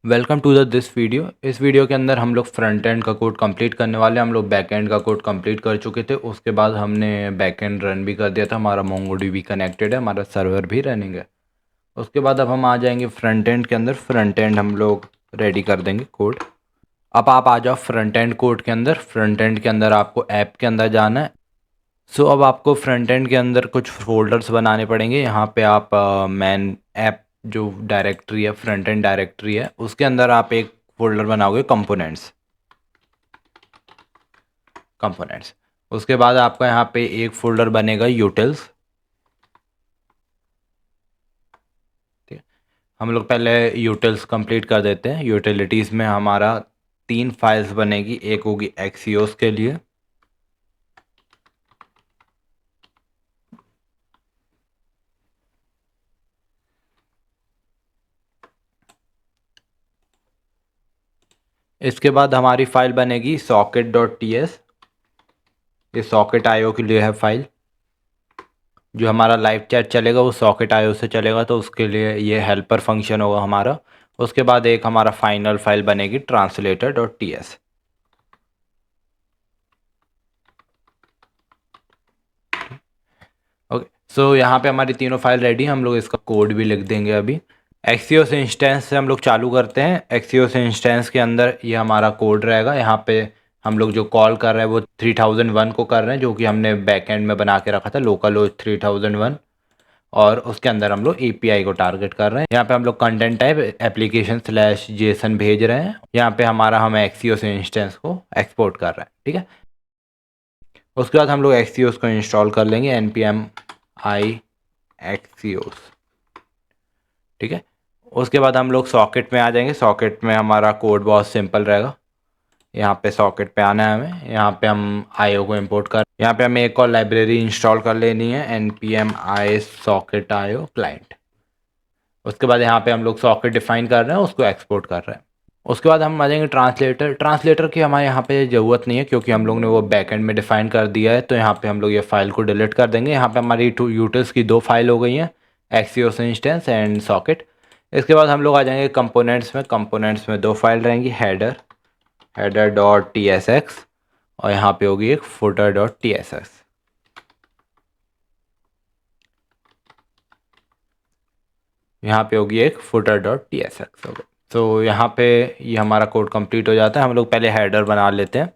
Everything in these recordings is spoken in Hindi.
Welcome to the this video. इस वीडियो के अंदर हम लोग फ्रंट एंड का कोड कंप्लीट करने वाले हैं। हम लोग बैक एंड का कोड कंप्लीट कर चुके थे। उसके बाद हमने बैक एंड रन भी कर दिया था। हमारा मोंगोडीबी कनेक्टेड है, हमारा सर्वर भी रनिंग है। उसके बाद अब हम आ जाएंगे फ्रंट एंड के अंदर। फ्रंट एंड हम लोग रेडी कर देंगे कोड। अब आप आ जाओ फ्रंट एंड कोड के अंदर। फ्रंट एंड के अंदर आपको ऐप के अंदर जाना है। सो अब आपको फ्रंट एंड के अंदर कुछ फोल्डर्स बनाने पड़ेंगे। यहाँ पे आप मैन ऐप जो डायरेक्टरी है, फ्रंट एंड डायरेक्टरी है, उसके अंदर आप एक फोल्डर बनाओगे कंपोनेंट्स। कंपोनेंट्स उसके बाद आपका यहाँ पे एक फोल्डर बनेगा यूटिल्स। ठीक है, हम लोग पहले यूटिल्स कंप्लीट कर देते हैं। यूटिलिटीज़ में हमारा 3 फाइल्स बनेगी। एक होगी एक्सियोस के लिए, इसके बाद हमारी फाइल बनेगी socket.ts। ये सॉकेट आईओ के लिए है फाइल। जो हमारा लाइव चैट चलेगा वो सॉकेट आईओ से चलेगा, तो उसके लिए ये हेल्पर फंक्शन होगा हमारा। उसके बाद एक हमारा फाइनल फाइल बनेगी translator.ts। ओके, सो यहाँ पे हमारी तीनों फाइल रेडी हैं। हम लोग इसका कोड भी लिख देंगे अभी। एक्सियोस इंस्टेंस से हम लोग चालू करते हैं। एक्सियोस इंस्टेंस के अंदर ये हमारा कोड रहेगा। यहाँ पे हम लोग जो कॉल कर रहे हैं वो 3001 को कर रहे हैं, जो कि हमने बैकएंड में बना के रखा था, लोकल होस्ट 3001। और उसके अंदर हम लोग एपीआई को टारगेट कर रहे हैं। यहाँ पे हम लोग content type application slash Jason भेज रहे हैं। यहाँ पे हमारा हम एक्सियोस इंस्टेंस को एक्सपोर्ट कर रहे हैं। ठीक है, उसके बाद हम लोग एक्सियोस को इंस्टॉल कर लेंगे npm i एक्सियोस। ठीक है, उसके बाद हम लोग सॉकेट में आ जाएंगे। सॉकेट में हमारा कोड बहुत सिंपल रहेगा। यहाँ पे सॉकेट पे आना है हमें। यहाँ पे हम आईओ को इंपोर्ट कर, यहाँ पे हमें एक और लाइब्रेरी इंस्टॉल कर लेनी है, npm i socket io client। उसके बाद यहाँ पे हम लोग सॉकेट डिफाइन कर रहे हैं, उसको एक्सपोर्ट कर रहे हैं। उसके बाद हम आ जाएंगे ट्रांसलेटर। ट्रांसलेटर की हमारे यहाँ पे ज़रूरत नहीं है, क्योंकि हम लोग ने वो बैकएंड में डिफाइन कर दिया है। तो यहाँ पे हम लोग ये फाइल को डिलीट कर देंगे। यहाँ पे हमारी यूटिल्स की 2 फाइल हो गई हैं, एक्सियोस इंस्टेंस एंड सॉकेट। इसके बाद हम लोग आ जाएंगे कंपोनेंट्स में। कंपोनेंट्स में 2 फाइल रहेंगी, header dot T S x, और यहाँ पे होगी एक footer dot T S x. यहाँ पे होगी एक footer dot T S x. तो यहाँ पे ये हमारा कोड कंप्लीट हो जाता है। हम लोग पहले हेडर बना लेते हैं।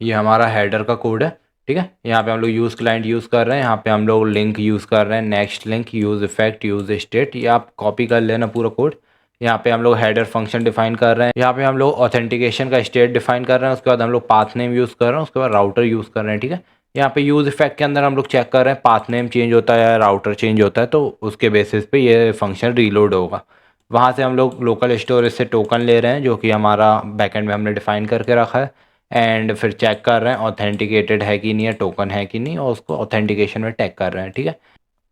ये हमारा हेडर का कोड है। ठीक है, यहाँ पे हम लोग यूज़ क्लाइंट यूज़ कर रहे हैं। यहाँ पे हम लोग लिंक यूज़ कर रहे हैं, next link, use effect, use state. ये आप कॉपी कर लेना पूरा कोड। यहाँ पे हम लोग हेडर फंक्शन डिफाइन कर रहे हैं। यहाँ पे हम लोग ऑथेंटिकेशन का स्टेट डिफाइन कर रहे हैं। उसके बाद हम लोग पाथ नेम यूज़ कर रहे हैं। उसके बाद राउटर यूज़ कर रहे हैं। ठीक है, यहाँ पे यूज़ इफेक्ट के अंदर हम लोग चेक कर रहे हैं पाथ नेम चेंज होता है या राउटर चेंज होता है, तो उसके बेसिस पे ये फंक्शन रीलोड होगा। वहाँ से हम लोग लोकल स्टोरेज से टोकन ले रहे हैं, जो कि हमारा बैकएंड में हमने डिफाइन करके रखा है। एंड फिर चेक कर रहे हैं ऑथेंटिकेटेड है कि नहीं है, टोकन है कि नहीं, और उसको ऑथेंटिकेशन में टैग कर रहे हैं। ठीक है,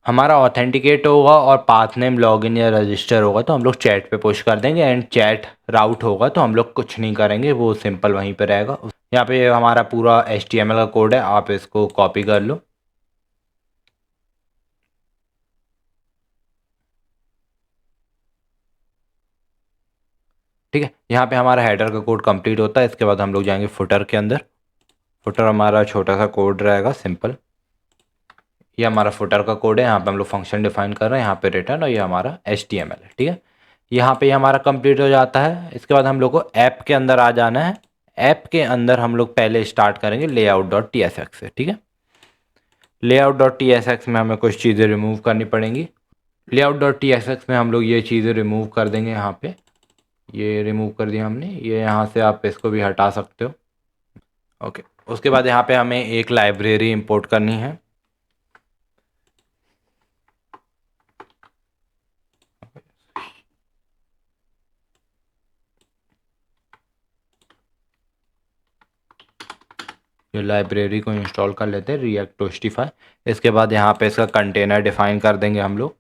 हमारा ऑथेंटिकेट होगा और पाथ नेम लॉगिन या रजिस्टर होगा तो हम लोग चैट पे पुश कर देंगे। एंड चैट राउट होगा तो हम लोग कुछ नहीं करेंगे, वो सिंपल वहीं पे रहेगा। यहाँ पे हमारा पूरा HTML का कोड है, आप इसको कॉपी कर लो। ठीक है, यहाँ पे हमारा हेडर का कोड कंप्लीट होता है। इसके बाद हम लोग जाएंगे फुटर के अंदर। फुटर हमारा छोटा सा कोड रहेगा, सिंपल। ये हमारा फुटर का कोड है। यहाँ पे हम लोग फंक्शन डिफाइन कर रहे हैं, यहाँ पे रिटर्न, और ये हमारा HTML है। ठीक है, यहाँ पे हमारा कंप्लीट हो जाता है। इसके बाद हम लोग को ऐप के अंदर आ जाना है। ऐप के अंदर हम लोग पहले स्टार्ट करेंगे layout dot T S X से। ठीक है, layout dot T S x में हमें कुछ चीज़ें रिमूव करनी पड़ेंगी। Layout dot T S x में हम लोग ये चीज़ें रिमूव कर देंगे। यहाँ पे ये रिमूव कर दिया हमने। ये यहाँ से आप इसको भी हटा सकते हो। ओके, उसके बाद यहाँ पे हमें एक लाइब्रेरी इंपोर्ट करनी है। ये लाइब्रेरी को इंस्टॉल कर लेते हैं, रिएक्ट टोस्टिफाई। इसके बाद यहाँ पे इसका कंटेनर डिफाइन कर देंगे हम लोग।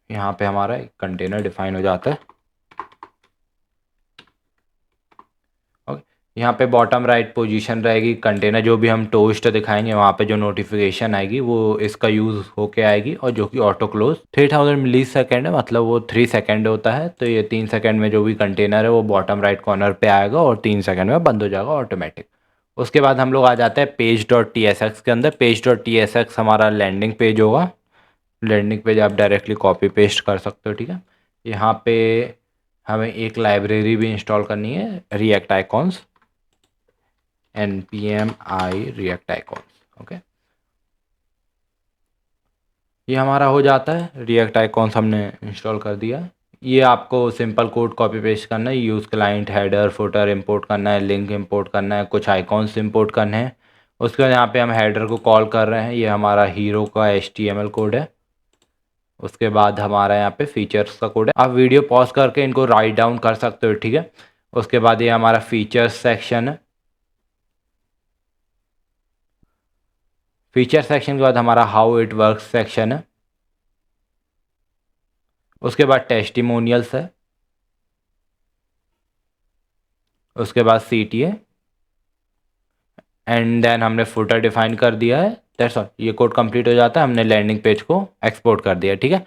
यहाँ पे हमारा एक कंटेनर डिफाइन हो जाता है। ओके, यहाँ पे बॉटम राइट पोजीशन रहेगी कंटेनर, जो भी हम टोस्ट दिखाएंगे वहाँ पे जो नोटिफिकेशन आएगी वो इसका यूज़ होके आएगी, और जो कि ऑटो क्लोज 3000 मिली सेकेंड है, मतलब वो 3 सेकेंड होता है। तो ये 3 सेकेंड में जो भी कंटेनर है वो बॉटम राइट कॉर्नर पे आएगा और 3 सेकेंड में बंद हो जाएगा ऑटोमेटिक। उसके बाद हम लोग आ जाते हैं page dot T S X के अंदर। Page dot T S x हमारा लैंडिंग पेज होगा। लैंडिंग पेज आप डायरेक्टली कॉपी पेस्ट कर सकते हो, ठीक है। यहाँ पे हमें एक लाइब्रेरी भी इंस्टॉल करनी है, react icons, npm i react icons। Okay, ये हमारा हो जाता है, रिएक्ट आइकॉन्स हमने इंस्टॉल कर दिया। ये आपको सिंपल कोड कॉपी पेस्ट करना है, use client header footer import करना है, लिंक इंपोर्ट करना है, कुछ आइकॉन्स इंपोर्ट करने हैं। उसके बाद यहाँ पे हम हेडर को कॉल कर रहे हैं, ये हमारा हीरो का HTML कोड है। उसके बाद हमारा यहाँ पे फीचर्स का कोड है, आप वीडियो पॉज करके इनको राइट डाउन कर सकते हो, ठीक है। उसके बाद ये हमारा फीचर्स सेक्शन है। फीचर सेक्शन के बाद हमारा हाउ इट वर्क सेक्शन है। उसके बाद टेस्टिमोनियल्स है। उसके बाद CTA, एंड देन हमने फुटर डिफाइन कर दिया है। दैट्स ऑल, ये कोड कंप्लीट हो जाता है, हमने लैंडिंग पेज को एक्सपोर्ट कर दिया, ठीक है।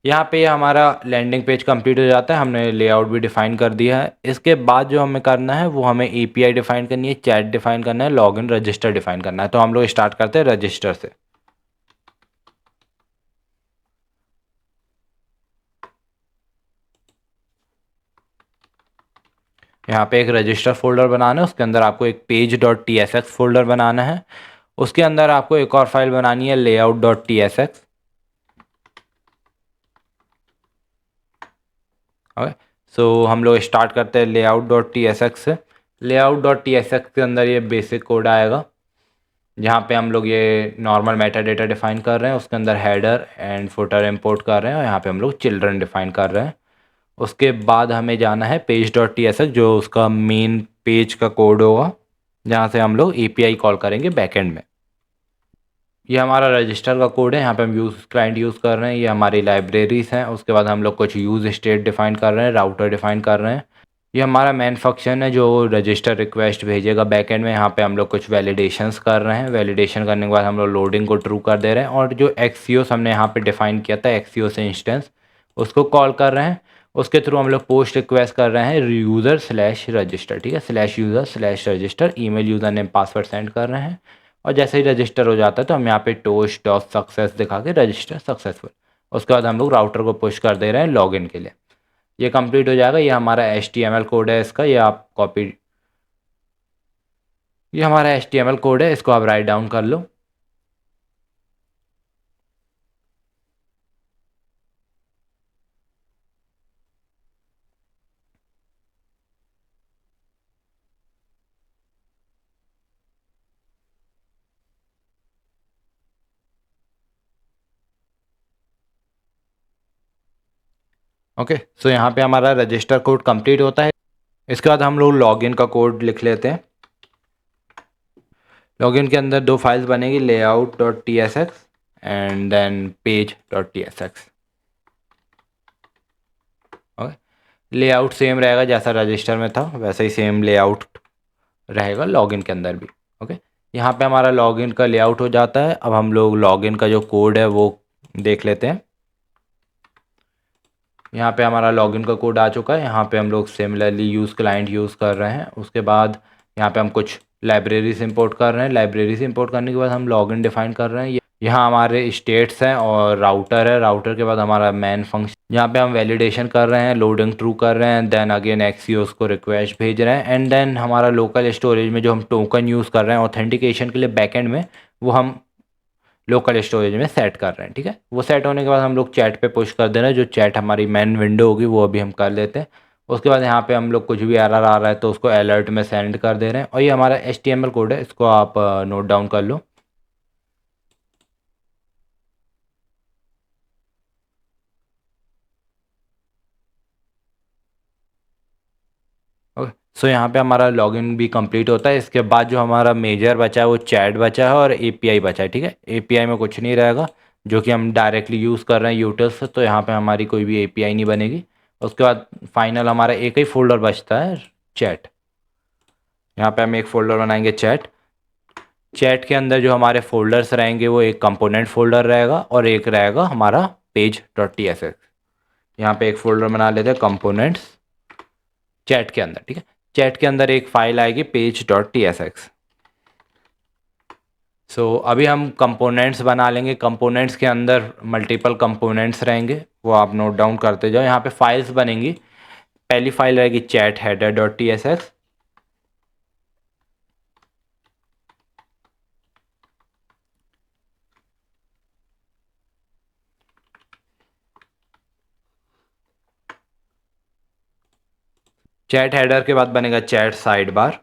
यहाँ पे हमारा लैंडिंग पेज कंप्लीट हो जाता है, हमने लेआउट भी डिफाइन कर दिया है। इसके बाद जो हमें करना है वो हमें API डिफाइन करनी है, चैट डिफाइन करना है, लॉगिन रजिस्टर डिफाइन करना है। तो हम लोग स्टार्ट करते हैं रजिस्टर से। यहाँ पे एक रजिस्टर फोल्डर बनाना है, उसके अंदर आपको एक page dot T S X folder बनाना है। उसके अंदर आपको एक और फाइल बनानी है, layout dot T S X. Okay, so हम लोग स्टार्ट करते हैं layout dot T S X से। Layout dot T S X के अंदर ये बेसिक कोड आएगा, जहाँ पे हम लोग ये नॉर्मल मेटा डेटा डिफाइन कर रहे हैं, उसके अंदर हेडर एंड फुटर इंपोर्ट कर रहे हैं, और यहाँ पे हम लोग चिल्ड्रन डिफाइन कर रहे हैं। उसके बाद हमें जाना है page dot T S x, जो उसका मेन पेज का कोड होगा, जहाँ से हम लोग API कॉल करेंगे बैकएंड में। ये हमारा रजिस्टर का कोड है, यहाँ पे हम यूज़ क्लाइंट यूज़ कर रहे हैं, ये हमारी लाइब्रेरीज हैं। उसके बाद हम लोग कुछ यूज़ स्टेट डिफाइन कर रहे हैं, राउटर डिफाइन कर रहे हैं। ये हमारा मेन फंक्शन है जो रजिस्टर रिक्वेस्ट भेजेगा बैकएंड में। यहाँ पे हम लोग कुछ वैलिडेशंस कर रहे हैं, वैलिडेशन करने के बाद हम लोग लोडिंग को ट्रू कर दे रहे हैं, और जो एक्सियोस हमने यहाँ पे डिफाइन किया था, एक्सियोस इंस्टेंस, उसको कॉल कर रहे हैं। उसके थ्रू हम लोग पोस्ट रिक्वेस्ट कर रहे हैं यूज़र स्लैश रजिस्टर, ठीक है, slash user slash register, email user name password send कर रहे हैं। और जैसे ही रजिस्टर हो जाता है तो हम यहाँ पे टोस्ट डॉट सक्सेस दिखा के रजिस्टर सक्सेसफुल। उसके बाद हम लोग राउटर को पुश कर दे रहे हैं लॉगिन के लिए। ये कंप्लीट हो जाएगा। ये हमारा HTML कोड है इसका, ये आप कॉपी, ये हमारा HTML कोड है, इसको आप राइट डाउन कर लो। ओके, सो यहाँ पे हमारा रजिस्टर कोड कंप्लीट होता है। इसके बाद हम लोग लॉगिन का कोड लिख लेते हैं। लॉगिन के अंदर दो फाइल्स बनेगी, layout dot T S X and then page dot T S X. Okay, layout same रहेगा जैसा रजिस्टर में था, वैसा ही सेम लेआउट रहेगा लॉगिन के अंदर भी। ओके, यहाँ पे हमारा लॉगिन का लेआउट हो जाता है। अब हम लोग लॉगिन का जो कोड है वो देख लेते हैं। यहाँ पे हमारा लॉगिन का कोड आ चुका है। यहाँ पे हम लोग सिमिलरली यूज़ क्लाइंट यूज़ कर रहे हैं। उसके बाद यहाँ पे हम कुछ लाइब्रेरीज इंपोर्ट कर रहे हैं। लाइब्रेरीज इंपोर्ट करने के बाद हम लॉगिन डिफाइन कर रहे हैं। यहाँ हमारे स्टेट्स हैं और राउटर है। राउटर के बाद हमारा मेन फंक्शन, यहाँ पे हम वैलिडेशन कर रहे हैं, लोडिंग ट्रू कर रहे हैं, देन अगेन एक्सियोस को रिक्वेस्ट भेज रहे हैं, एंड देन हमारा लोकल स्टोरेज में जो हम टोकन यूज़ कर रहे हैं ऑथेंटिकेशन के लिए बैकएंड में, वो हम लोकल स्टोरेज में सेट कर रहे हैं, ठीक है। वो सेट होने के बाद हम लोग चैट पे पुश कर दे रहे हैं। जो चैट हमारी मेन विंडो होगी वो अभी हम कर लेते हैं। उसके बाद यहाँ पे हम लोग कुछ भी एरर आ रहा है तो उसको अलर्ट में सेंड कर दे रहे हैं। और ये हमारा HTML कोड है, इसको आप नोट डाउन कर लो। ओके, सो यहाँ पे हमारा लॉगिन भी कंप्लीट होता है। इसके बाद जो हमारा मेजर बचा है वो चैट बचा है और API बचा है, ठीक है। API में कुछ नहीं रहेगा, जो कि हम डायरेक्टली यूज़ कर रहे हैं यूटिल से, तो यहाँ पे हमारी कोई भी API नहीं बनेगी। उसके बाद फाइनल हमारा एक ही फोल्डर बचता है, चैट। यहाँ पे हम एक फ़ोल्डर बनाएंगे चैट। चैट के अंदर जो हमारे फोल्डर्स रहेंगे वो एक कंपोनेंट फोल्डर रहेगा और एक रहेगा हमारा page dot T S x. यहाँ पे एक फ़ोल्डर बना लेते हैं कंपोनेंट्स चैट के अंदर, ठीक है। चैट के अंदर एक फाइल आएगी page dot T S X. So अभी हम कंपोनेंट्स बना लेंगे। कंपोनेंट्स के अंदर मल्टीपल कंपोनेंट्स रहेंगे, वो आप नोट डाउन करते जाओ। यहाँ पे फाइल्स बनेंगी। पहली फाइल रहेगी chat header dot T S x. Chat header के बाद बनेगा chat side bar.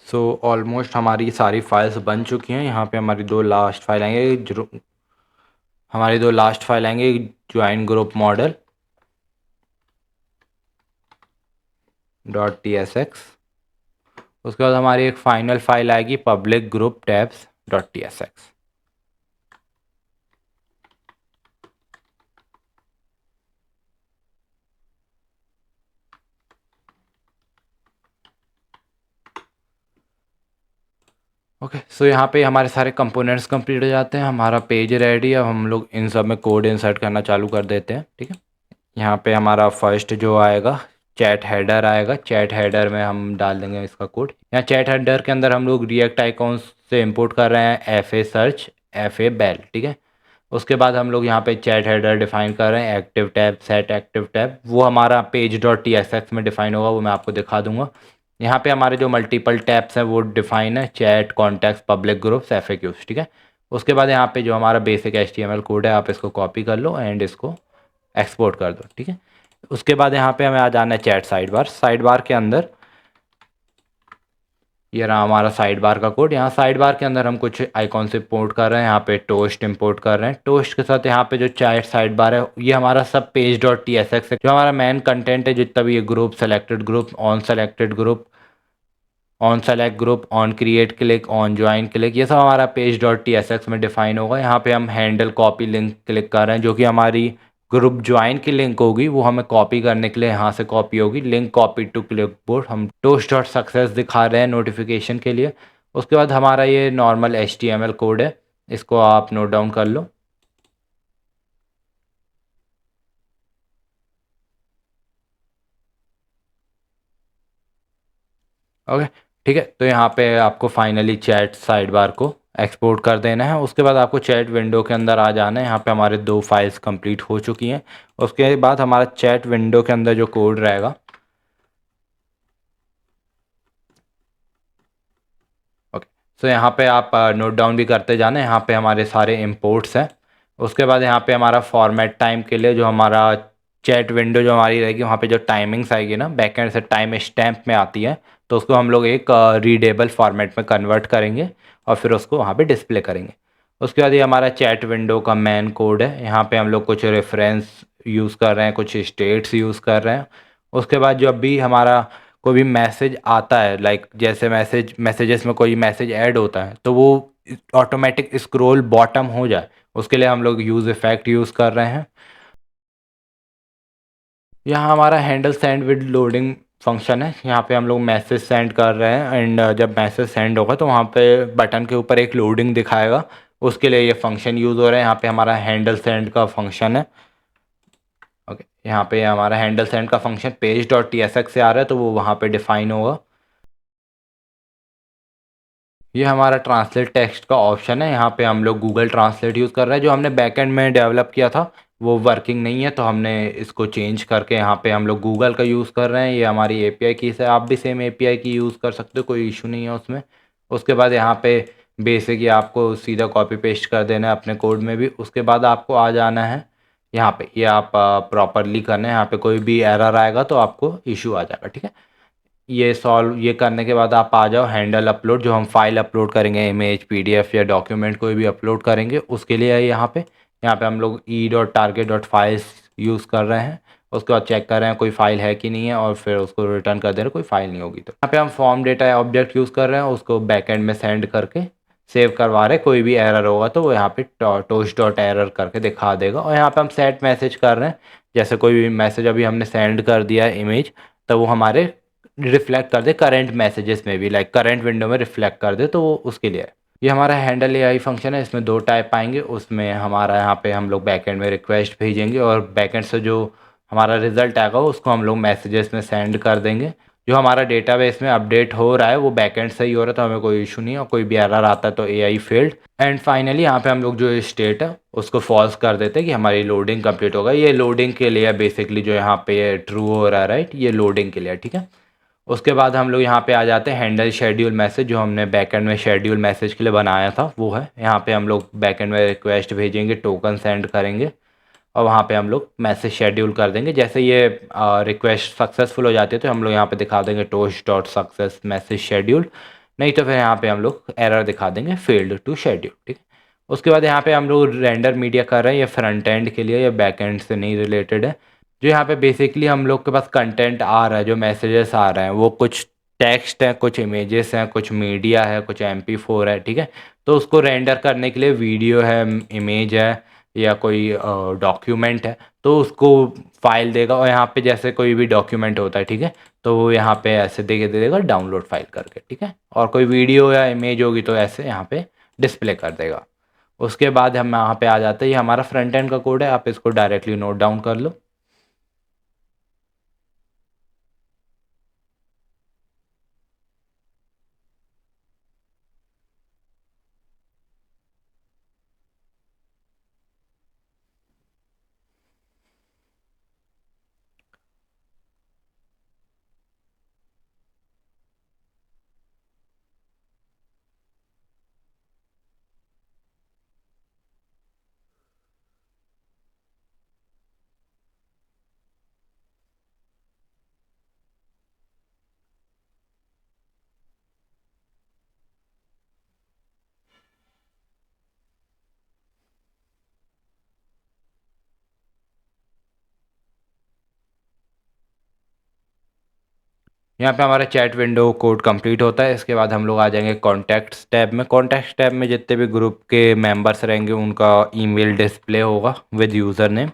So almost हमारी सारी फाइल्स बन चुकी हैं। यहाँ पे हमारी दो लास्ट फाइल आएंगे join group model dot T S X. उसके बाद हमारी एक फाइनल फाइल आएगी public group tabs dot T S X. Okay, so यहाँ पे हमारे सारे कंपोनेंट्स कंप्लीट हो जाते हैं। हमारा पेज रेडी। अब हम लोग इन सब में कोड इंसर्ट करना चालू कर देते हैं, ठीक है। यहाँ पे हमारा फर्स्ट जो आएगा चैट हेडर आएगा। चैट हेडर में हम डाल देंगे इसका कोड। यहाँ चैट हेडर के अंदर हम लोग रिएक्ट आइकॉन्स से इंपोर्ट कर रहे हैं F A search, F A bell, ठीक है। उसके बाद हम लोग यहाँ पे चैट हेडर डिफाइन कर रहे हैं active tab, set active tab. वो हमारा page dot T S x में डिफाइन होगा, वो मैं आपको दिखा दूंगा। यहाँ पे हमारे जो मल्टीपल टैब्स हैं वो डिफाइन है chat, contacts, public groups, F A Qs, ठीक है। उसके बाद यहाँ पे जो हमारा basic H T M L code है आप इसको कॉपी कर लो एंड इसको एक्सपोर्ट कर दो, ठीक है। उसके बाद यहाँ पे हमें आ जाना है chat side bar. Side bar के अंदर ये रहा हमारा साइड बार का कोड। यहाँ साइड बार के अंदर हम कुछ आइकॉन से इंपोर्ट कर रहे हैं। यहाँ पे टोस्ट इंपोर्ट कर रहे हैं। टोस्ट के साथ यहाँ पे जो चैट साइड बार है ये हमारा सब page dot T S x है। जो हमारा मेन कंटेंट है जितना भी ये group, selected group, on selected group, on select group, on create click, on join click, ये सब हमारा page dot T S x में डिफाइन होगा। यहाँ पे हम हैंडल कॉपी लिंक क्लिक कर रहे हैं जो कि हमारी ग्रुप ज्वाइन की लिंक होगी, वो हमें कॉपी करने के लिए यहाँ से कॉपी होगी। Link copy to clipboard. हम टोस्ट डॉट सक्सेस दिखा रहे हैं नोटिफिकेशन के लिए। उसके बाद हमारा ये normal H T M L code है, इसको आप नोट डाउन कर लो। ओके, ठीक है। तो यहाँ पे आपको फाइनली चैट साइड बार को एक्सपोर्ट कर देना है। उसके बाद आपको चैट विंडो के अंदर आ जाना है। यहाँ पे हमारे दो फाइल्स कंप्लीट हो चुकी हैं। उसके बाद हमारा चैट विंडो के अंदर जो कोड रहेगा, ओके, सो यहाँ पे आप नोट डाउन भी करते जाना। यहाँ पे हमारे सारे इंपोर्ट्स हैं। उसके बाद यहाँ पे हमारा फॉर्मेट टाइम के लिए जो हमारा चैट विंडो जो हमारी रहेगी वहाँ पे जो टाइमिंग्स आएगी ना बैकएंड से टाइम स्टैम्प में आती है, तो उसको हम लोग एक रीडेबल फॉर्मेट में कन्वर्ट करेंगे और फिर उसको वहाँ पे डिस्प्ले करेंगे। उसके बाद ये हमारा चैट विंडो का मेन कोड है। यहाँ पे हम लोग कुछ रेफरेंस यूज़ कर रहे हैं, कुछ स्टेट्स यूज़ कर रहे हैं। उसके बाद जब भी हमारा कोई भी मैसेज आता है, लाइक जैसे मैसेजेस में कोई मैसेज ऐड होता है तो वो ऑटोमेटिक स्क्रॉल बॉटम हो जाए, उसके लिए हम लोग यूज़ इफेक्ट यूज़ कर रहे हैं। यहाँ हमारा handle send with loading function है। यहाँ पे हम लोग मैसेज सेंड कर रहे हैं एंड जब मैसेज सेंड होगा तो वहाँ पे बटन के ऊपर एक लोडिंग दिखाएगा, उसके लिए ये फंक्शन यूज़ हो रहा है। यहाँ पे हमारा हैंडल सेंड का फंक्शन है। ओके, यहाँ पे हमारा हैंडल सेंड का function page dot T S X से आ रहा है, तो वो वहाँ पे डिफाइन होगा। ये हमारा ट्रांसलेट टेक्स्ट का ऑप्शन है। यहाँ पे हम लोग गूगल ट्रांसलेट यूज़ कर रहे हैं। जो हमने बैकएंड में डेवलप किया था वो वर्किंग नहीं है, तो हमने इसको चेंज करके यहाँ पे हम लोग गूगल का यूज़ कर रहे हैं। ये हमारी एपीआई की है, आप भी सेम एपीआई की यूज़ कर सकते हो, कोई इशू नहीं है उसमें। उसके बाद यहाँ पे बेसिक ये आपको सीधा कॉपी पेस्ट कर देना है अपने कोड में भी। उसके बाद आपको आ जाना है यहाँ पे, ये आप प्रॉपरली करना है। यहाँ पे कोई भी एरर आएगा तो आपको इशू आ जाएगा, ठीक है। ये करने के बाद आप आ जाओ हैंडल अपलोड, जो हम फाइल अपलोड करेंगे, इमेज पीडीएफ या डॉक्यूमेंट कोई भी अपलोड करेंगे उसके लिए है यहाँ पे हम लोग e.target.files यूज़ कर रहे हैं। उसके बाद चेक कर रहे हैं कोई फाइल है कि नहीं है, और फिर उसको रिटर्न कर दे रहे हैं कोई फाइल नहीं होगी तो। यहाँ पे हम फॉर्म डेटा ऑब्जेक्ट यूज़ कर रहे हैं, उसको बैकएंड में सेंड करके सेव करवा रहे हैं। कोई भी एरर होगा तो वो यहाँ पे टोस्ट डॉट एरर करके दिखा देगा। और यहाँ पे हम सेट मैसेज कर रहे हैं, जैसे कोई भी मैसेज अभी हमने सेंड कर दिया है इमेज, तो वो हमारे रिफ्लेक्ट कर दे करंट मैसेजेस में भी, लाइक करंट विंडो में रिफ्लेक्ट कर दे, तो वो उसके लिए है। ये हमारा हैंडल एआई फंक्शन है। इसमें दो टाइप आएंगे। उसमें हमारा यहाँ पे हम लोग बैकएंड में रिक्वेस्ट भेजेंगे, और बैकएंड से जो हमारा रिजल्ट आएगा उसको हम लोग मैसेजेस में सेंड कर देंगे। जो हमारा डेटाबेस में अपडेट हो रहा है वो बैकएंड से ही हो रहा है, तो हमें कोई इशू नहीं है। और कोई भी एरर आता है तो एआई फेल्ड। एंड फाइनली यहाँ पे हम लोग जो स्टेट है उसको फॉल्स कर देते हैं कि हमारी लोडिंग कंप्लीट होगा। ये लोडिंग के लिए बेसिकली जो यहाँ पे ट्रू हो रहा है, राइट, ये लोडिंग के लिए, ठीक है। उसके बाद हम लोग यहाँ पे आ जाते हैं हैंडल शेड्यूल मैसेज, जो हमने बैकएंड में शेड्यूल मैसेज के लिए बनाया था वो है। यहाँ पे हम लोग बैकएंड में रिक्वेस्ट भेजेंगे, टोकन सेंड करेंगे, और वहाँ पे हम लोग मैसेज शेड्यूल कर देंगे। जैसे ये रिक्वेस्ट सक्सेसफुल हो जाती है तो हम लोग यहाँ पे दिखा देंगे toast dot success message schedule, नहीं तो फिर यहाँ पे हम लोग एरर दिखा देंगे फेल्ड टू शेड्यूल, ठीक है। उसके बाद यहाँ पे हम लोग रेंडर मीडिया कर रहे हैं, ये फ्रंट एंड के लिए, ये बैक एंड से नहीं रिलेटेड है। जो यहाँ पे बेसिकली हम लोग के पास कंटेंट आ रहा है, जो मैसेजेस आ रहे हैं वो कुछ टेक्स्ट है, कुछ इमेजेस हैं, कुछ मीडिया है, कुछ MP4 है, ठीक है। तो उसको रेंडर करने के लिए वीडियो है, इमेज है, या कोई डॉक्यूमेंट है, तो उसको फाइल देगा। और यहाँ पे जैसे कोई भी डॉक्यूमेंट होता है, ठीक है, तो वो यहाँ पे ऐसे दे देगा डाउनलोड फाइल करके, ठीक है। और कोई वीडियो या इमेज होगी तो ऐसे यहाँ पे डिस्प्ले कर देगा। उसके बाद हम यहाँ पे आ जाते हैं, ये हमारा फ्रंट एंड का कोड है, आप इसको डायरेक्टली नोट डाउन कर लो। यहाँ पे हमारा चैट विंडो कोड कंप्लीट होता है। इसके बाद हम लोग आ जाएंगे कॉन्टैक्ट्स टैब में। कॉन्टैक्ट्स टैब में जितने भी ग्रुप के मेंबर्स रहेंगे उनका ईमेल डिस्प्ले होगा विद यूज़र नेम,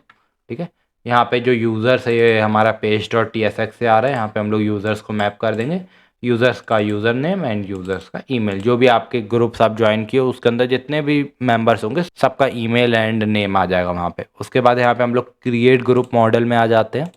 ठीक है। यहाँ पे जो यूज़र्स है, ये हमारा पेज डॉट TSX से आ रहा है। यहाँ पे हम लोग यूज़र्स को मैप कर देंगे, यूज़र्स का यूज़र नेम एंड यूज़र्स का ईमेल। जो भी आपके ग्रुप्स आप ज्वाइन किए उसके अंदर जितने भी मेंबर्स होंगे सबका ईमेल एंड नेम आ जाएगा वहाँ पे। उसके बाद यहाँ पे हम लोग क्रिएट ग्रुप मॉडल में आ जाते हैं।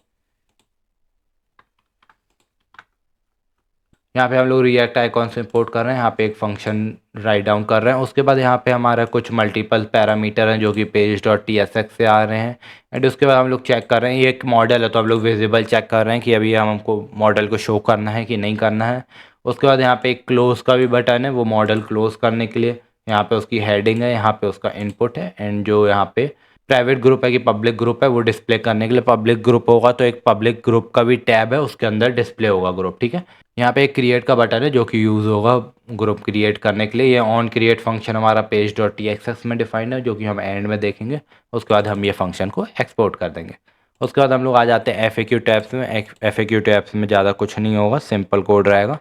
यहाँ पे हम लोग रिएक्ट आइकॉन से इंपोर्ट कर रहे हैं, यहाँ पे एक फंक्शन राइट डाउन कर रहे हैं। उसके बाद यहाँ पे हमारा कुछ मल्टीपल पैरामीटर हैं जो कि पेज डॉट TSX से आ रहे हैं। एंड उसके बाद हम लोग चेक कर रहे हैं, ये एक मॉडल है तो हम लोग विजिबल चेक कर रहे हैं कि अभी हमको मॉडल को शो करना है कि नहीं करना है। उसके बाद यहाँ पे एक क्लोज का भी बटन है, वो मॉडल क्लोज करने के लिए। यहाँ पे उसकी हेडिंग है, यहाँ पे उसका इनपुट है, एंड जो यहाँ पे प्राइवेट ग्रुप है कि पब्लिक ग्रुप है वो डिस्प्ले करने के लिए, पब्लिक ग्रुप होगा तो एक पब्लिक ग्रुप का भी टैब है उसके अंदर डिस्प्ले होगा ग्रुप, ठीक है। यहाँ पे एक क्रिएट का बटन है जो कि यूज़ होगा ग्रुप क्रिएट करने के लिए। ये ऑन क्रिएट फंक्शन हमारा पेज डॉट TSX में डिफाइंड है, जो कि हम एंड में देखेंगे। उसके बाद हम ये फंक्शन को एक्सपोर्ट कर देंगे। उसके बाद हम लोग आ जाते हैं FAQ टैब्स में। FAQ टैब्स में ज़्यादा कुछ नहीं होगा, सिंपल कोड रहेगा।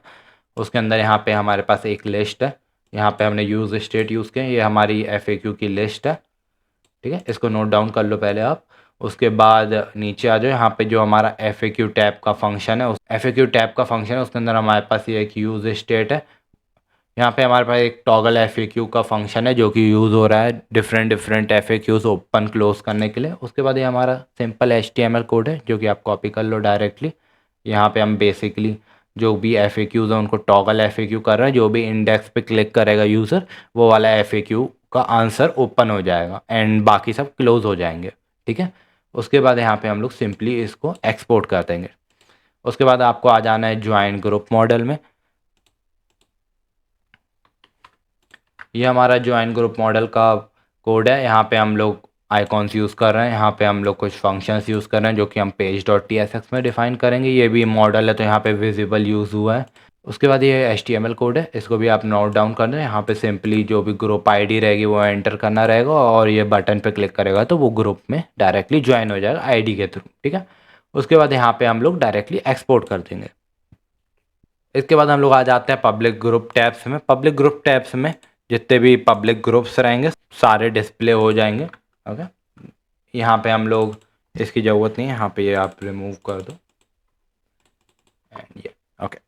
उसके अंदर यहाँ पे हमारे पास एक लिस्ट है, यहाँ पे हमने यूज़ स्टेट यूज़ किया, ये हमारी FAQ की लिस्ट है, ठीक है। इसको नोट डाउन कर लो पहले आप। उसके बाद नीचे आ जाओ, यहाँ पे जो हमारा FAQ टैब का फंक्शन है, उस FAQ टैब का फंक्शन है उसके अंदर हमारे पास ये एक यूज स्टेट है। यहाँ पे हमारे पास एक टॉगल FAQ का फंक्शन है जो कि यूज़ हो रहा है different different FAQs open close करने के लिए। उसके बाद ये हमारा सिंपल HTML कोड है जो कि आप कॉपी कर लो डायरेक्टली। यहाँ पे हम बेसिकली जो भी FAQs है उनको टॉगल FAQ कर रहे हैं, जो भी इंडेक्स पे क्लिक करेगा यूज़र वो वाला FAQ का आंसर ओपन हो जाएगा एंड बाकी सब क्लोज हो जाएंगे, ठीक है। उसके बाद यहाँ पे हम लोग सिंपली इसको एक्सपोर्ट कर देंगे। उसके बाद आपको आ जाना है ज्वाइन ग्रुप मॉडल में। ये हमारा ज्वाइन ग्रुप मॉडल का कोड है। यहाँ पे हम लोग आइकॉन्स यूज़ कर रहे हैं, यहाँ पे हम लोग कुछ फंक्शंस यूज़ कर रहे हैं जो कि हम page.tsx में डिफ़ाइन करेंगे। ये भी मॉडल है तो यहाँ पे विजिबल यूज़ हुआ है। उसके बाद ये HTML कोड है, इसको भी आप नोट डाउन कर दें। यहाँ पे सिंपली जो भी ग्रुप ID रहेगी वो एंटर करना रहेगा और ये बटन पे क्लिक करेगा तो वो ग्रुप में डायरेक्टली ज्वाइन हो जाएगा ID के थ्रू, ठीक है। उसके बाद यहाँ पे हम लोग डायरेक्टली एक्सपोर्ट कर देंगे। इसके बाद हम लोग आ जाते हैं पब्लिक ग्रुप टैब्स में। पब्लिक ग्रुप टैब्स में जितने भी पब्लिक ग्रुप्स रहेंगे सारे डिस्प्ले हो जाएंगे, ओके। यहाँ पे हम लोग इसकी ज़रूरत नहीं है, यहाँ पे ये आप रिमूव कर दो एंड ये ओके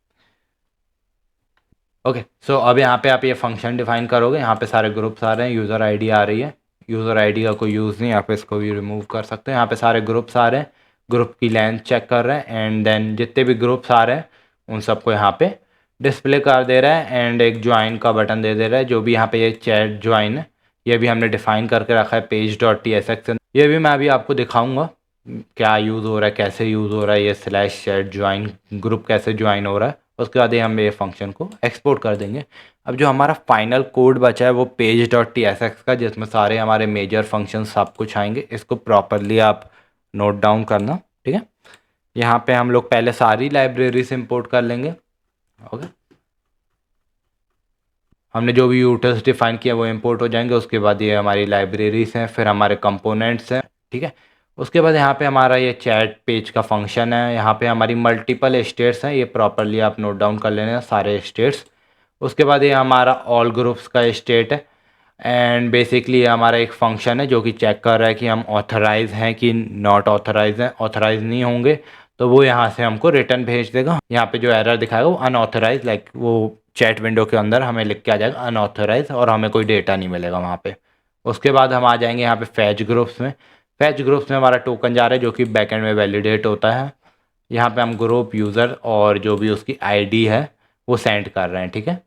ओके। सो अब यहाँ पे आप ये फंक्शन डिफाइन करोगे। यहाँ पे सारे ग्रुप्स आ रहे हैं, यूज़र ID आ रही है। यूज़र ID का कोई यूज़ नहीं, आप इसको भी रिमूव कर सकते हैं। यहाँ पे सारे ग्रुप्स आ रहे हैं, ग्रुप की लेंथ चेक कर रहे हैं एंड देन जितने भी ग्रुप्स आ रहे हैं उन सबको यहाँ पे डिस्प्ले कर दे रहा है एंड एक ज्वाइन का बटन दे दे रहा है। जो भी यहाँ पे ये चैट ज्वाइन है ये भी हमने डिफ़ाइन करके रखा है page.tsx। ये भी मैं अभी आपको दिखाऊंगा क्या यूज़ हो रहा है, कैसे यूज़ हो रहा है, ये स्लैश चैट ज्वाइन ग्रुप कैसे ज्वाइन हो रहा है। उसके बाद ये हम ये फंक्शन को एक्सपोर्ट कर देंगे। अब जो हमारा फाइनल कोड बचा है वो page.tsx का, जिसमें सारे हमारे मेजर फंक्शन सब कुछ आएंगे। इसको प्रॉपरली आप नोट डाउन करना, ठीक है। यहाँ पे हम लोग पहले सारी लाइब्रेरी से इंपोर्ट कर लेंगे, ओके। हमने जो भी यूटिल्स डिफाइन किया वो इंपोर्ट हो जाएंगे। उसके बाद ये हमारी लाइब्रेरीज हैं, फिर हमारे कंपोनेंट्स हैं, ठीक है। उसके बाद यहाँ पे हमारा ये चैट पेज का फंक्शन है। यहाँ पे हमारी मल्टीपल स्टेट्स हैं, ये प्रॉपरली आप नोट डाउन कर लेना सारे स्टेट्स। उसके बाद ये हमारा ऑल ग्रुप्स का स्टेट है एंड बेसिकली ये हमारा एक फंक्शन है जो कि चेक कर रहा है कि हम ऑथराइज हैं कि नॉट ऑथराइज हैं। ऑथराइज नहीं होंगे तो वो यहाँ से हमको रिटर्न भेज देगा। यहाँ पे जो एरर दिखाएगा वो अनऑथराइज, लाइक वो चैट विंडो के अंदर हमें लिख के आ जाएगा अनऑथराइज और हमें कोई डेटा नहीं मिलेगा वहाँ पे। उसके बाद हम आ जाएंगे यहाँ पे फैच ग्रुप्स में। फैच ग्रुप्स में हमारा टोकन जा रहा है जो कि बैकएंड में वैलिडेट होता है। यहाँ पे हम ग्रुप यूज़र और जो भी उसकी ID है वो सेंड कर रहे हैं, ठीक है।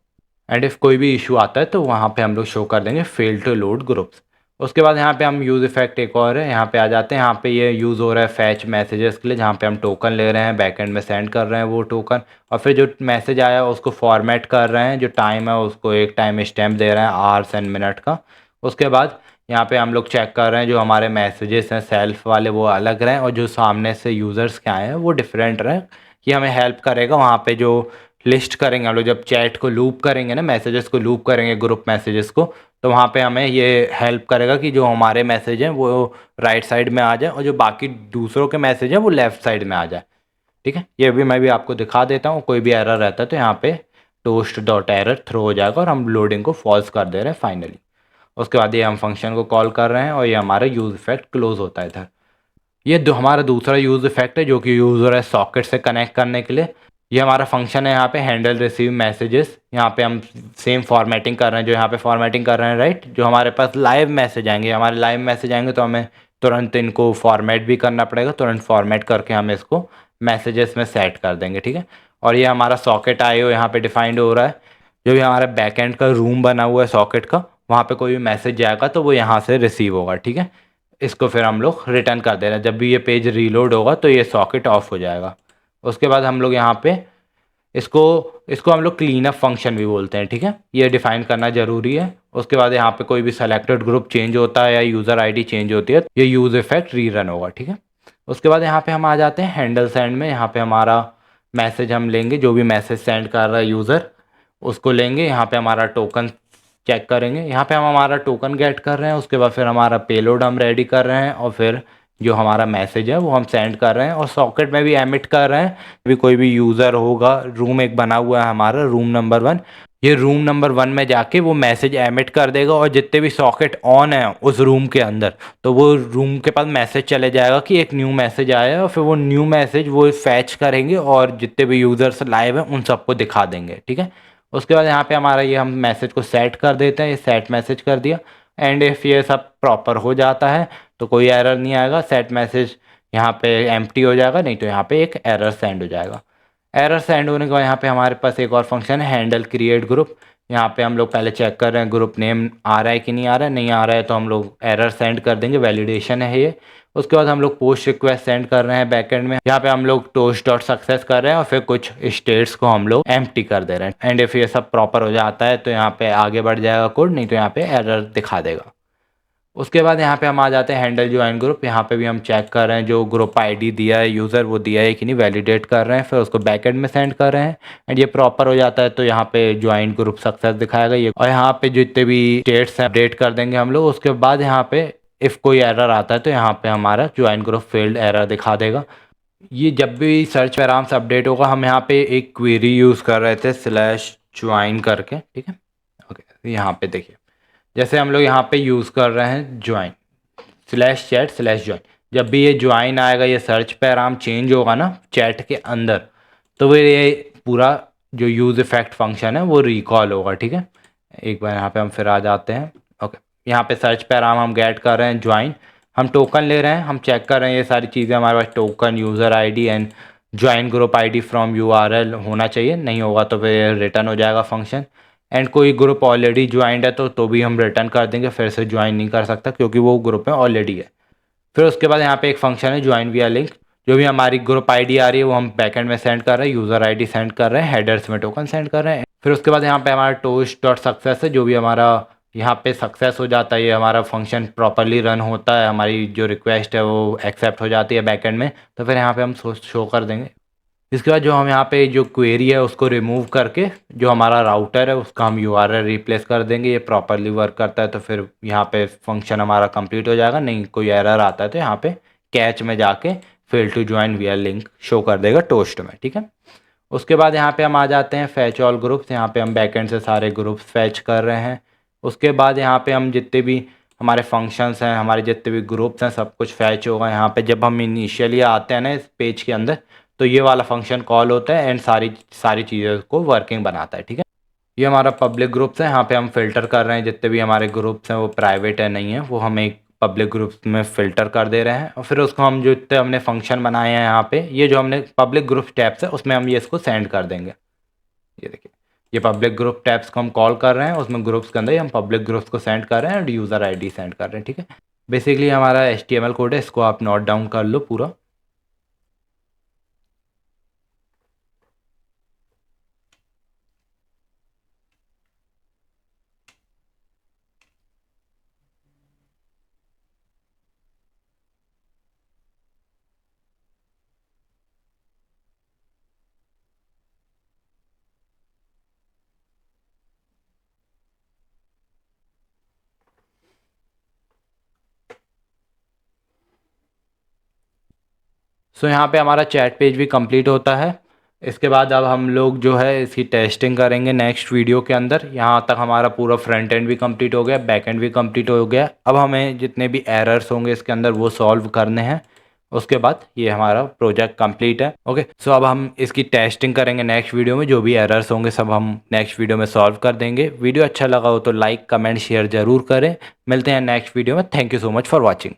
एंड इफ़ कोई भी इशू आता है तो वहाँ पे हम लोग शो कर देंगे फेल टू लोड ग्रुप्स। उसके बाद यहाँ पे हम यूज़ इफेक्ट एक और है, यहाँ पे आ जाते हैं। यहाँ पे ये यूज़ हो रहा है फैच मैसेजेस के लिए, जहाँ पे हम टोकन ले रहे हैं, बैकएंड में सेंड कर रहे हैं वो टोकन, और फिर जो मैसेज आया उसको फॉर्मेट कर रहे हैं। जो टाइम है उसको एक टाइम स्टैम्प दे रहे हैं आवर्स एंड मिनट का। उसके बाद यहाँ पे हम लोग चेक कर रहे हैं जो हमारे मैसेजेस हैं सेल्फ वाले वो अलग रहें और जो सामने से यूज़र्स के आए हैं वो डिफरेंट रहें। ये हमें हेल्प करेगा वहाँ पे जो लिस्ट करेंगे हम लोग, जब चैट को लूप करेंगे ना, मैसेजेस को लूप करेंगे ग्रुप मैसेजेस को, तो वहाँ पे हमें ये हेल्प करेगा कि जो हमारे मैसेज हैं वो राइट साइड में आ जाए और जो बाकी दूसरों के मैसेज हैं वो लेफ़्ट साइड में आ जाए, ठीक है। ये भी मैं भी आपको दिखा देता हूँ। कोई भी एरर रहता है तो यहाँ पे टोस्ट डॉट एरर थ्रो हो जाएगा और हम लोडिंग को फॉल्स कर दे रहे हैं फाइनली। उसके बाद ये हम फंक्शन को कॉल कर रहे हैं और ये हमारा यूज़ इफेक्ट क्लोज होता है इधर। ये हमारा दूसरा यूज़ इफेक्ट है जो कि यूज़र है सॉकेट से कनेक्ट करने के लिए। ये हमारा फंक्शन है यहाँ पे हैंडल रिसीव मैसेजेस। यहाँ पे हम सेम फॉर्मेटिंग कर रहे हैं जो यहाँ पे फॉर्मेटिंग कर रहे हैं, राइट। जो हमारे पास लाइव मैसेज आएंगे, हमारे लाइव मैसेज आएंगे तो हमें तुरंत इनको फॉर्मेट भी करना पड़ेगा। तुरंत फॉर्मेट करके हम इसको मैसेजेस में सेट कर देंगे, ठीक है। और ये हमारा सॉकेट IO यहाँ पे डिफाइंड हो रहा है। जो भी हमारा बैकएंड का रूम बना हुआ है सॉकेट का, वहाँ पे कोई भी मैसेज जाएगा तो वो यहाँ से रिसीव होगा, ठीक है। इसको फिर हम लोग रिटर्न कर दे रहे हैं। जब भी ये पेज रीलोड होगा तो ये सॉकेट ऑफ हो जाएगा। उसके बाद हम लोग यहाँ पे इसको इसको हम लोग क्लीन अप फंक्शन भी बोलते हैं, ठीक है। ये डिफाइन करना ज़रूरी है। उसके बाद यहाँ पे कोई भी सेलेक्टेड ग्रुप चेंज होता है या यूज़र ID चेंज होती है ये यूज़ इफेक्ट रीरन होगा, ठीक है। उसके बाद यहाँ पे हम आ जाते हैं हैंडल सेंड में। यहाँ पे हमारा मैसेज हम लेंगे, जो भी मैसेज सेंड कर रहा है यूज़र उसको लेंगे। यहाँ पे हमारा टोकन चेक करेंगे। यहाँ पे हम हमारा टोकन गेट कर रहे हैं। उसके बाद फिर हमारा पेलोड हम रेडी कर रहे हैं और फिर जो हमारा मैसेज है वो हम सेंड कर रहे हैं और सॉकेट में भी एमिट कर रहे हैं। भी कोई भी यूज़र होगा, रूम एक बना हुआ है हमारा रूम नंबर 1, ये रूम नंबर 1 में जाके वो मैसेज एमिट कर देगा और जितने भी सॉकेट ऑन है उस रूम के अंदर तो वो रूम के पास मैसेज चले जाएगा कि एक न्यू मैसेज आया है और फिर वो न्यू मैसेज वो फैच करेंगे और जितने भी यूज़र्स लाइव हैं उन सबको दिखा देंगे, ठीक है। उसके बाद यहाँ पे हमारा ये हम मैसेज को सेट कर देते हैं, ये सेट मैसेज कर दिया। एंड इफ़ ये सब प्रॉपर हो जाता है तो कोई एरर नहीं आएगा, सेट मैसेज यहाँ पे एम्प्टी हो जाएगा, नहीं तो यहाँ पे एक एरर सेंड हो जाएगा। एरर सेंड होने के बाद यहाँ पे हमारे पास एक और फंक्शन है हैंडल क्रिएट ग्रुप। यहाँ पे हम लोग पहले चेक कर रहे हैं ग्रुप नेम आ रहा है कि नहीं आ रहा है, नहीं आ रहा है तो हम लोग एरर सेंड कर देंगे, वैलिडेशन है ये। उसके बाद हम लोग पोस्ट रिक्वेस्ट सेंड कर रहे हैं बैकएंड में, यहाँ पे हम लोग टोस्ट डॉट सक्सेस कर रहे हैं और फिर कुछ स्टेट्स को हम लोग एम्प्टी कर दे रहे हैं। एंड इफ ये सब प्रॉपर हो जाता है तो यहाँ पे आगे बढ़ जाएगा कोड, नहीं तो यहाँ पे एरर दिखा देगा। उसके बाद यहाँ पे हम आ जाते हैं हैंडल ज्वाइन ग्रुप। यहाँ पे भी हम चेक कर रहे हैं जो ग्रुप आईडी दिया है यूज़र वो दिया है कि नहीं, वैलिडेट कर रहे हैं, फिर उसको बैकएंड में सेंड कर रहे हैं। एंड ये प्रॉपर हो जाता है तो यहाँ पे ज्वाइन ग्रुप सक्सेस दिखाएगा ये, और यहाँ पे जितने भी स्टेट्स हैं अपडेट कर देंगे हम लोग। उसके बाद यहाँ पे इफ़ कोई एरर आता है तो यहाँ पे हमारा ज्वाइन ग्रुप फेल्ड एरर दिखा देगा। ये जब भी सर्च पे आराम से अपडेट होगा, हम यहाँ पे एक क्वेरी यूज़ कर रहे थे स्लैश ज्वाइन करके, ठीक है। ओके, यहाँ पे देखिए जैसे हम लोग यहाँ पे यूज़ कर रहे हैं join slash chat slash join, जब भी ये ज्वाइन आएगा ये सर्च पे आराम चेंज होगा ना चैट के अंदर, तो फिर ये पूरा जो यूज़ इफेक्ट फंक्शन है वो रिकॉल होगा, ठीक है। एक बार यहाँ पे हम फिर आ जाते हैं। ओके, यहाँ पे सर्च पे आराम हम गेट कर रहे हैं ज्वाइन, हम टोकन ले रहे हैं, हम चेक कर रहे हैं ये सारी चीज़ें हमारे पास token user ID and join group ID from URL होना चाहिए, नहीं होगा तो फिर रिटर्न हो जाएगा फंक्शन। एंड कोई ग्रुप ऑलरेडी ज्वाइंड है तो भी हम रिटर्न कर देंगे, फिर से ज्वाइन नहीं कर सकता क्योंकि वो ग्रुप में ऑलरेडी है। फिर उसके बाद यहाँ पे एक फंक्शन है ज्वाइन विया लिंक, जो भी हमारी ग्रुप आईडी आ रही है वो हम बैकएंड में सेंड कर रहे हैं, यूज़र आईडी सेंड कर रहे हैं, हेडर्स में टोकन सेंड कर रहे हैं। फिर उसके बाद यहाँ पे हमारा टोस्ट डॉट सक्सेस है, जो भी हमारा यहाँ पे सक्सेस हो जाता है, ये हमारा फंक्शन प्रॉपरली रन होता है, हमारी जो रिक्वेस्ट है वो एक्सेप्ट हो जाती है बैकएंड में, तो फिर यहाँ पे हम शो कर देंगे। इसके बाद जो हम यहाँ पे जो क्वेरी है उसको रिमूव करके जो हमारा राउटर है उसका हम यूआरएल रिप्लेस कर देंगे, ये प्रॉपरली वर्क करता है तो फिर यहाँ पे फंक्शन हमारा कंप्लीट हो जाएगा। नहीं कोई एरर आता है तो यहाँ पे कैच में जाके फेल टू ज्वाइन विया लिंक शो कर देगा टोस्ट में, ठीक है। उसके बाद यहाँ पे हम आ जाते हैं फैच ऑल ग्रुप्स, यहाँ पे हम बैकएंड से सारे ग्रुप्स फैच कर रहे हैं। उसके बाद यहाँ पे हम जितने भी हमारे फंक्शंस हैं, हमारे जितने भी ग्रुप्स हैं, सब कुछ फैच होगा। यहाँ पे जब हम इनिशियली आते हैं ना इस पेज के अंदर तो ये वाला फंक्शन कॉल होता है एंड सारी सारी चीज़ों को वर्किंग बनाता है, ठीक है। ये हमारा पब्लिक ग्रुप्स है, यहाँ पे हम फिल्टर कर रहे हैं जितने भी हमारे ग्रुप्स हैं वो प्राइवेट है नहीं है, वो हम एक पब्लिक ग्रुप्स में फ़िल्टर कर दे रहे हैं। और फिर उसको हम जो इतने हमने फंक्शन बनाए हैं यहाँ पे, ये जो हमने पब्लिक ग्रुप टैब्स है उसमें हम ये इसको सेंड कर देंगे। ये देखिए ये पब्लिक ग्रुप टैब्स को हम कॉल कर रहे हैं, उसमें ग्रुप्स के अंदर ही हम पब्लिक ग्रुप्स को सेंड कर रहे हैं और यूज़र आईडी सेंड कर रहे हैं, ठीक है। बेसिकली हमारा HTML कोड है, इसको आप नोट डाउन कर लो पूरा। सो यहाँ पे हमारा चैट पेज भी कंप्लीट होता है। इसके बाद अब हम लोग जो है इसकी टेस्टिंग करेंगे नेक्स्ट वीडियो के अंदर। यहाँ तक हमारा पूरा फ्रंट एंड भी कंप्लीट हो गया, बैक एंड भी कंप्लीट हो गया। अब हमें जितने भी एरर्स होंगे इसके अंदर वो सॉल्व करने हैं, उसके बाद ये हमारा प्रोजेक्ट कंप्लीट है। ओके, सो अब हम इसकी टेस्टिंग करेंगे नेक्स्ट वीडियो में, जो भी एरर्स होंगे सब हम नेक्स्ट वीडियो में सॉल्व कर देंगे। वीडियो अच्छा लगा हो तो लाइक कमेंट शेयर ज़रूर करें। मिलते हैं नेक्स्ट वीडियो में। Thank you so much for watching.